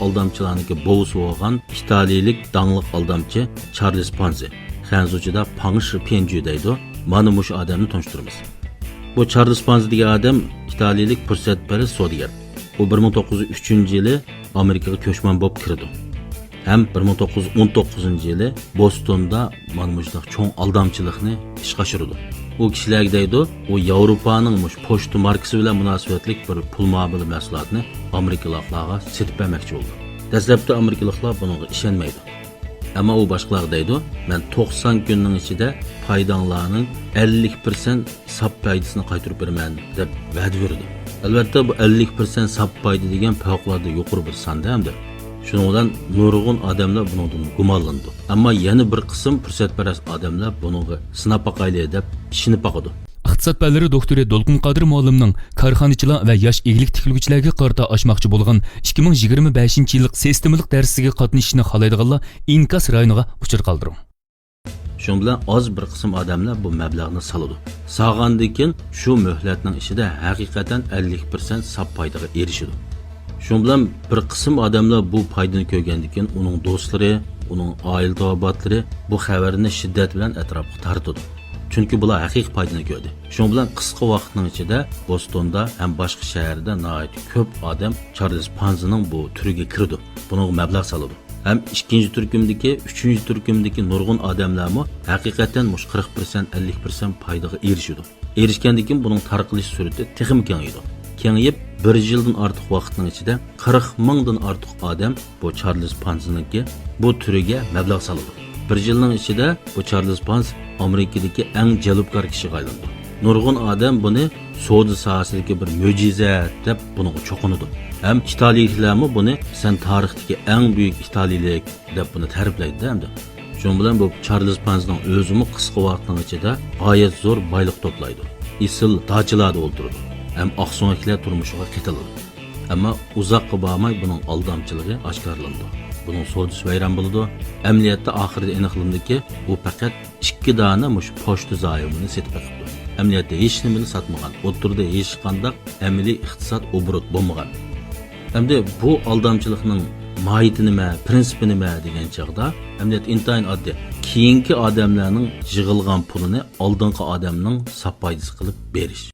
aldamchilarniki bovusi bo'lgan italiyalik dangliq aldamchi Charles Ponzi. Xanzuchida Pangshi Penju deydi. Mana mush odamni tanishtiramiz. Bu Charles Ponzi degan odam italiyalik fursatparast savdogar. U 1903-yili Amerikaga ko'chman bo'lib kirdi. Ham 1919-yili Bostonda mana mushunday cho'ng aldamchilikni ishga oshirdi. U kishilar deydi, u Yevropaning mush pochta markasi bilan munosabatlik bir pul muomala mahsulotini Amerikaliklarga sotib bermoqchi bo'ldi. Dastlabda Amerikaliklar bunga ishonmaydi. Ammo u boshqalar deydi, men 90 kunning ichida foydanglarning 50% sap foydasini qaytarib beraman deb va'da berdi. Albatta bu 50% sap foyda degan favqulodda yuqori bir sonda hamda. Shuning bilan nurg'un odamlar bundan gumonlandi. Ammo yana bir qism fursatparast odamlar bunga sinab boqayli deb ishinib boqadi. İqtisad fanlari doktori Dolqun Qodir muallimning korxonachilar va yosh eglik tikiluvchilarga qarata ochmoqchi bo'lgan 2025-yillik sistemalik darsiga qatnashishni xohlaydiganlar inkas rayoniga uchir qoldiring. Shuning bilan oz bir qism odamlar bu mablag'ni soladi. Sog'andan keyin shu muhlatning ichida haqiqatan 50% sap foydaga erishadi. Shuning bilan bir qism odamlar bu foydani ko'rgandan keyin uning do'stlari, uning oila to'batlari bu xabarni shiddat bilan atrofga tartadi. Chunki bular haqiqiy foydani ko'rdi. Shuning bilan qisqa vaqtning ichida Bostonda ham boshqa shaharda nihoyat ko'p odam Charles Ponzining bu turiga kirdi. Bunga mablag' soladi. Ham ikkinchi turkumdagi, uchinchi turkumdagi nurg'un odamlarmi haqiqatan mush 40%, 50% foydaga erishadi. Erishgandan keyin buning tarqalish surati texnik kengaydi. Kengayib 1 yildan ortiq vaqtning ichida 40 mingdan ortiq odam bu Charles Ponzi'ningki bu turiga mablag' soladi. 1 yilning ichida bu Charles Ponzi Amerikadagi eng jalbkor kishiga aylandi. Nurg'un odam buni savdo sohasidagi bir mo'jiza deb bunga cho'qinadi. Ham italiyaliklarmi buni san tarixdagi eng buyuk italiyalik deb buni ta'riflaydi hamda. Shuning bilan bu Charles Ponzining o'zimi qisqa vaqtning ichida g'oyat zo'r boylik to'playdi. Isil dojlarda o'ltirdi. Ham oqso'ngliklar turmushiga qitiladi. Ammo uzoqqa bormay buning aldamchiligi oshkorlandi. Bunun savdosi vayron bo'ldi. Amaliyotda oxirida aniqlandiki, u faqat 2 dona mush pochta zoyimini setib qo'yibdi. Amaliyotda hech nimani sotmagan, o'tirda hech qanday amaliy iqtisod obrot bo'lmagan. Hamda bu aldamchilikning mohiyati nima, prinsipi nima degan chaqda amaliyot intayin oddiy. Keyingi odamlarning yig'ilgan pulini oldingi odamning sap foydasi qilib berish.